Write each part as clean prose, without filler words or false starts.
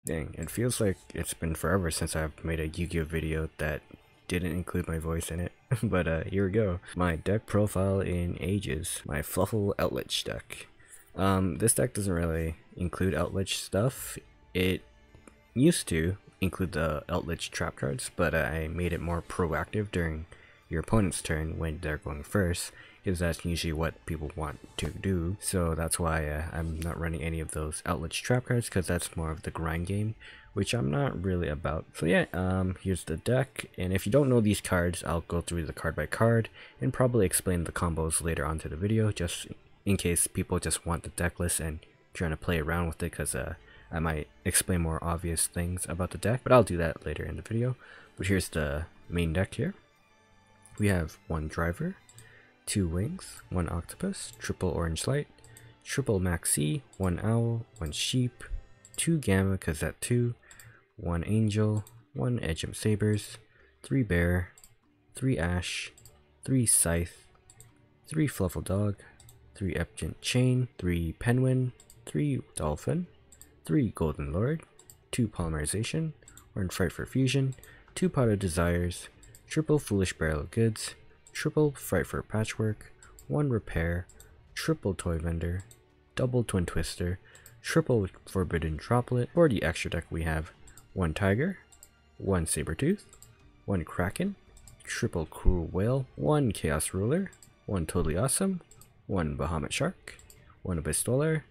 Dang, it feels like it's been forever since I've made a Yu-Gi-Oh video that didn't include my voice in it. But here we go. My deck profile in ages. My FLUFFAL Outlich deck. This deck doesn't really include Outlich stuff. It used to include the Outlich trap cards, but I made it more proactive during your opponent's turn when they're going first, because that's usually what people want to do. So that's why I'm not running any of those Outlich trap cards, because that's more of the grind game, which I'm not really about. So yeah, here's the deck, and if you don't know these cards, I'll go through the card by card and probably explain the combos later on to the video, just in case people just want the deck list and trying to play around with it, because I might explain more obvious things about the deck, but I'll do that later in the video. But here's the main deck here. We have one driver, 2 wings, 1 octopus, triple orange light, triple maxi, 1 owl, 1 sheep, 2 gamma because that 2, 1 angel, 1 edgem sabers, 3 bear, 3 ash, 3 scythe, 3 fluffal dog, 3 epgent chain, 3 penguin, 3 dolphin, 3 golden lord, 2 polymerization, 1 fright for fusion, 2 pot of desires, triple foolish barrel of goods, triple fright for patchwork, 1 repair, triple toy vendor, double twin twister, triple forbidden droplet. For the extra deck we have 1 tiger, 1 saber-tooth, 1 kraken, triple cruel whale, 1 chaos ruler, 1 totally awesome, 1 bahamut shark, 1 abyss dweller,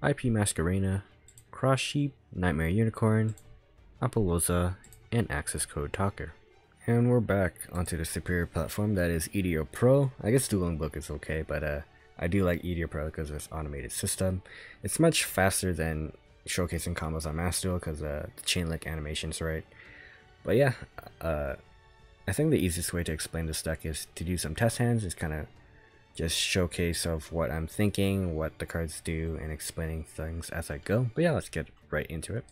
IP masquerena, cross sheep, nightmare unicorn, Apollosa, and access code talker. And we're back onto the superior platform that is EDO Pro. I guess Dueling Book is okay, but I do like EDO Pro because it's automated system. It's much faster than showcasing combos on Mass Duel because the chain link animation's right. But yeah, I think the easiest way to explain this deck is to do some test hands. It's kind of just showcase of what I'm thinking, what the cards do, and explaining things as I go. But yeah, let's get right into it.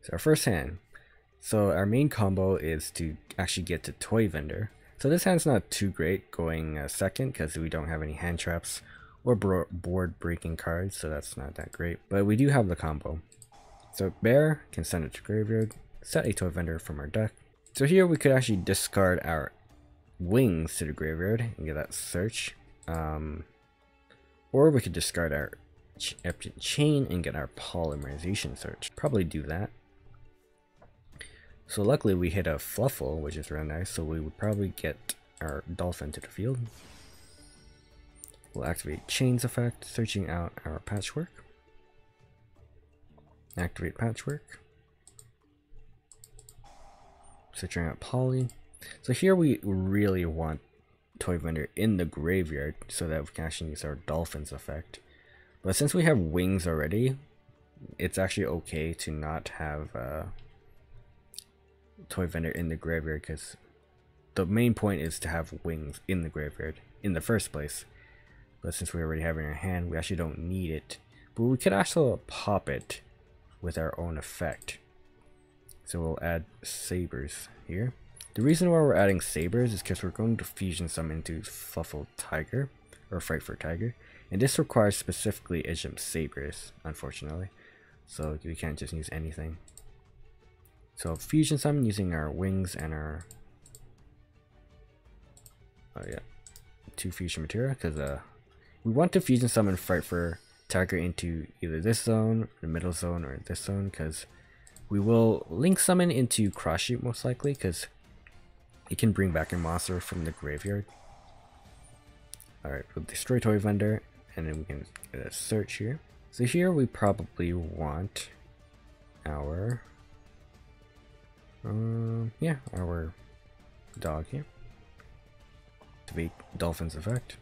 So our first hand. So our main combo is to actually get to Toy Vendor. So this hand's not too great going second because we don't have any hand traps or board breaking cards, so that's not that great. But we do have the combo. So Bear can send it to graveyard, set a Toy Vendor from our deck. So here we could actually discard our wings to the graveyard and get that search. Or we could discard our chain and get our polymerization search. Probably do that. So luckily we hit a FLUFFAL, which is really nice, so we would probably get our dolphin to the field. We'll activate Chains effect, searching out our patchwork. Activate patchwork. Searching out poly. So here we really want Toy Vendor in the graveyard so that we can actually use our dolphins effect. But since we have wings already, it's actually okay to not have Toy Vendor in the graveyard, because the main point is to have wings in the graveyard in the first place. But since we already have it in our hand, we actually don't need it. But we could also pop it with our own effect. So we'll add sabers here. The reason why we're adding sabers is because we're going to fusion some into FLUFFAL Tiger or Fright for Tiger, and this requires specifically edgem sabers, unfortunately. So we can't just use anything. So fusion summon using our wings and our 2 fusion materia, because we want to fusion summon Fright for Tiger into either this zone, the middle zone, or this zone, because we will link summon into cross sheep most likely, because it can bring back a monster from the graveyard. Alright, we'll destroy Toy Vendor, and then we can get a search here. So here we probably want our our dog here. Activate Dolphin's effect.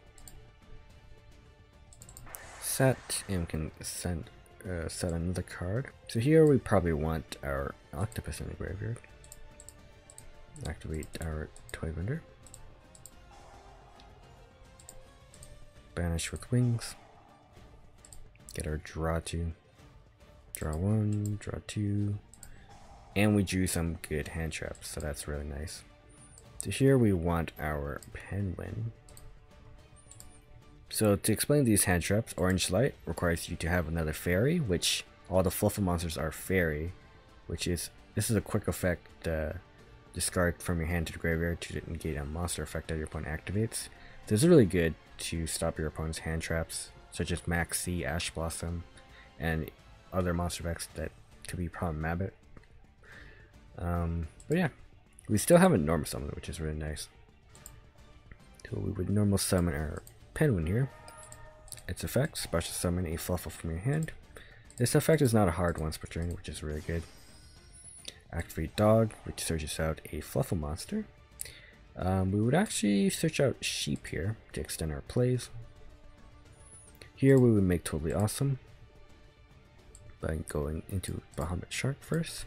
Set, and we can set another card. So here we probably want our octopus in the graveyard. Activate our Toy Vendor. Banish with wings. Get our draw 2. Draw 1, draw 2. And we drew some good hand traps, so that's really nice. So here we want our penguin. So to explain these hand traps, Orange Light requires you to have another fairy, which all the FLUFFAL monsters are fairy, this is a quick effect, discard from your hand to the graveyard to negate a monster effect that your opponent activates. This is really good to stop your opponent's hand traps, such as Maxi, Ash Blossom, and other monster effects that could be problematic. But yeah, we still have a normal summon, which is really nice. So we would normal summon our Penguin here. Its effect, special summon a FLUFFAL from your hand. This effect is not a hard once per turn, which is really good. Activate Dog, which searches out a FLUFFAL monster. We would actually search out Sheep here to extend our plays. Here we would make Totally Awesome by going into Bahamut Shark first,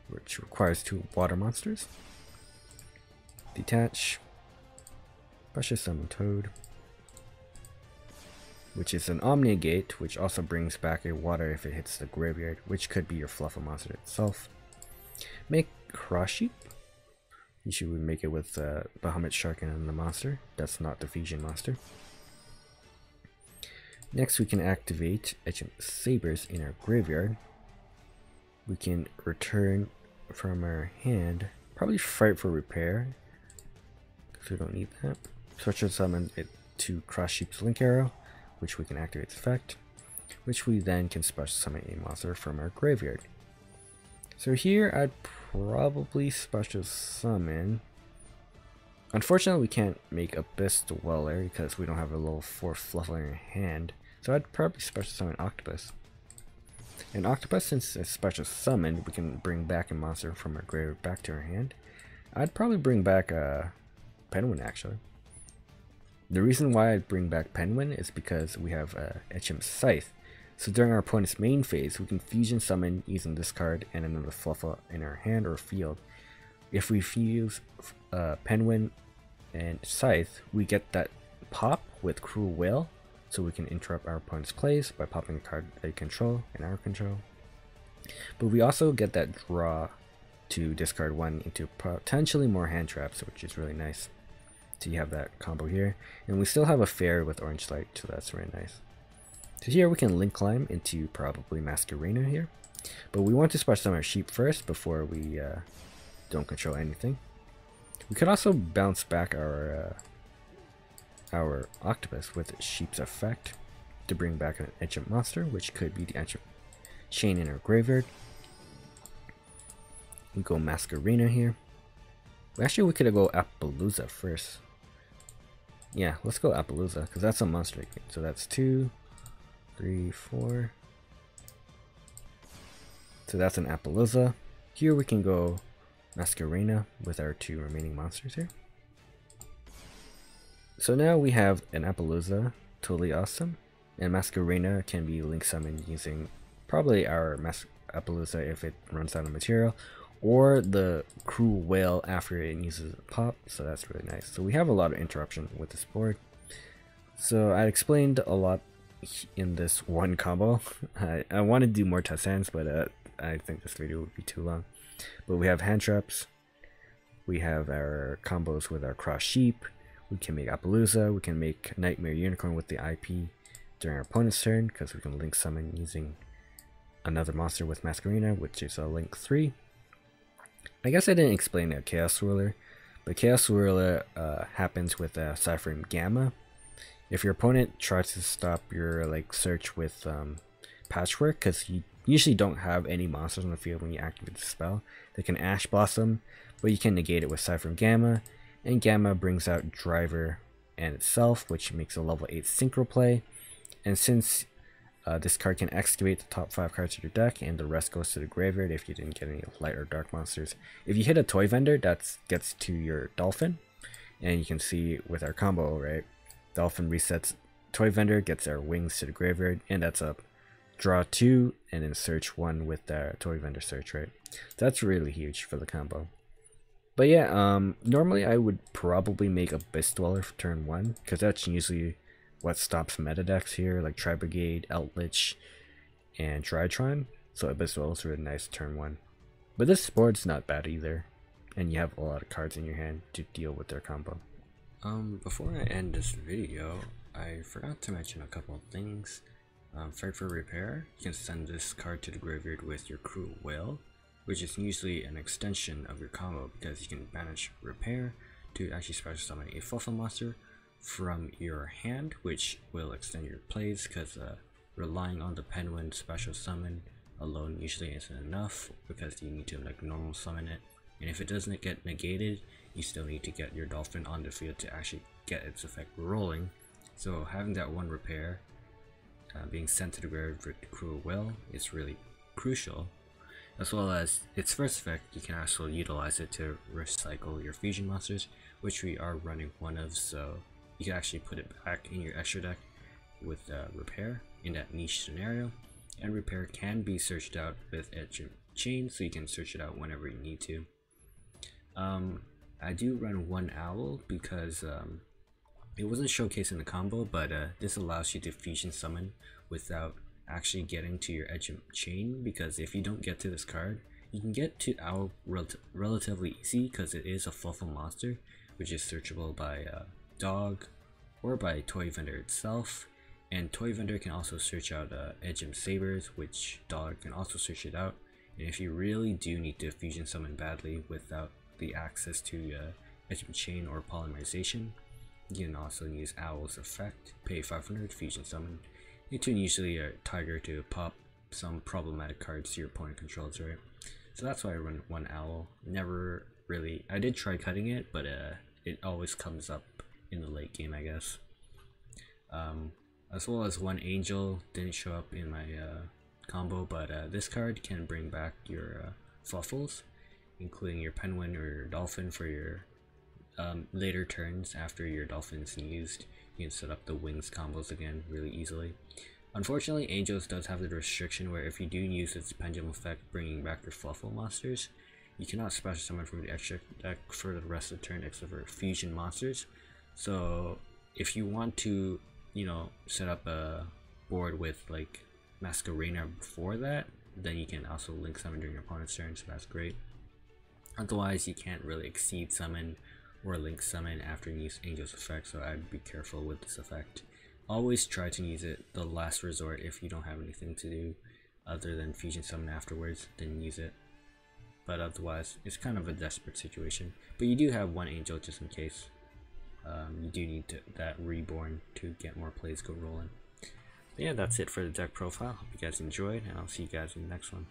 which requires 2 water monsters. Detach, special summon Toad, which is an Omnia Gate, which also brings back a water if it hits the graveyard, which could be your FLUFFAL monster itself. Make Cross Sheep. Usually we make it with Bahamut Shark and the monster. That's not the fusion monster. Next we can activate Sabers in our graveyard. We can return from our hand, probably Frightful Repair, because we don't need that. Special summon it to Cross Sheep's Link Arrow, which we can activate its effect, which we then can special summon a monster from our graveyard. So here I'd probably special summon. Unfortunately we can't make Abyss Dweller because we don't have a level 4 FLUFFAL in our hand, so I'd probably special summon Octopus. And Octopus, since it's special summoned, we can bring back a monster from our graveyard back to our hand. I'd probably bring back Penguin actually. The reason why I'd bring back Penguin is because we have Echim's Scythe. So during our opponent's main phase, we can fusion summon using this card and another FLUFFAL in our hand or field. If we fuse Penguin and Scythe, we get that pop with Cruel Whale, so we can interrupt our opponent's plays by popping a card they control and our control. But we also get that draw to discard 1 into potentially more hand traps, which is really nice. So you have that combo here, and we still have a fairy with Orange Light, so that's really nice. So here we can Link Climb into probably Masquerena here, but we want to special summon our Sheep first before we don't control anything. We could also bounce back our Octopus with Sheep's effect to bring back an Enchant monster, which could be the Enchant Chain in our graveyard. We go Masquerena here. Actually, we could go Appaloosa first. Yeah, let's go Appaloosa because that's a monster. So that's 2, 3, 4. So that's an Appaloosa. Here we can go Masquerena with our 2 remaining monsters here. So now we have an Appaloosa, Totally Awesome, and Masquerena can be link summoned using probably our Appaloosa if it runs out of material, or the Cruel Whale after it uses a pop, so that's really nice. So we have a lot of interruption with this board. So I explained a lot in this one combo. I want to do more test hands, but I think this video would be too long. But we have hand traps, we have our combos with our Cross Sheep, we can make Appaloosa, we can make Nightmare Unicorn with the IP during our opponent's turn, because we can link summon using another monster with Masquerena, which is a link 3. I guess I didn't explain that Chaos Swirler, but Chaos Swirler happens with Cypher Gamma. If your opponent tries to stop your search with Patchwork, because you usually don't have any monsters on the field when you activate the spell, they can Ash Blossom, but you can negate it with Cypher Gamma, and Gamma brings out Driver and itself, which makes a level 8 synchro play. And since this card can excavate the top 5 cards of your deck, and the rest goes to the graveyard if you didn't get any light or dark monsters. If you hit a Toy Vendor, that gets to your Dolphin, and you can see with our combo, right? Dolphin resets Toy Vendor, gets our wings to the graveyard, and that's a draw 2 and then search 1 with the Toy Vendor search, right? That's really huge for the combo. But yeah, normally I would probably make Abyss Dweller for turn 1, because that's usually what stops meta decks here, like Tri-Brigade, Eldritch, and Tritron. So Abyss Dweller is really nice turn 1. But this board's not bad either, and you have a lot of cards in your hand to deal with their combo. Before I end this video, I forgot to mention a couple of things. Fight for Repair, you can send this card to the graveyard with your Cruel Whale, which is usually an extension of your combo because you can banish Repair to actually special summon a FLUFFAL monster from your hand, which will extend your plays because relying on the Penguin special summon alone usually isn't enough because you need to like normal summon it, and if it doesn't get negated, you still need to get your Dolphin on the field to actually get its effect rolling. So having that one repair being sent to the graveyard with Cruel Will is really crucial, as well as its first effect. You can also utilize it to recycle your fusion monsters, which we are running one of, so you can actually put it back in your extra deck with repair in that niche scenario. And repair can be searched out with Edge of Chain, so you can search it out whenever you need to. I do run one owl because it wasn't showcased in the combo, but this allows you to fusion summon without actually getting to your Edge of Chain, because if you don't get to this card, you can get to owl relatively easy because it is a FLUFFAL monster, which is searchable by dog or by toy vendor itself. And toy vendor can also search out Edge of Sabers, which dog can also search it out. And if you really do need to fusion summon badly without the access to Edge of Chain or Polymerization, you can also use Owl's effect, pay 500, fusion summon into usually a tiger to pop some problematic cards your opponent controls, right? So that's why I run one owl. Never really, I did try cutting it, but it always comes up in the late game, I guess. As well as one angel didn't show up in my combo, but this card can bring back your FLUFFALs, including your Penguin or your Dolphin for your later turns after your Dolphin's used. You can set up the wings combos again really easily. Unfortunately, Angels does have the restriction where if you do use its pendulum effect bringing back your FLUFFAL monsters, you cannot special summon from the extra deck for the rest of the turn except for fusion monsters. So if you want to, you know, set up a board with like Masquerena before that, then you can also link summon during your opponent's turn, so that's great. Otherwise, you can't really exceed summon or link summon after you use Angel's effect, so I'd be careful with this effect. Always try to use it the last resort if you don't have anything to do other than fusion summon afterwards, then use it. But otherwise, it's kind of a desperate situation. But you do have one Angel just in case. You do need that reborn to get more plays go rolling. But yeah, that's it for the deck profile. Hope you guys enjoyed, and I'll see you guys in the next one.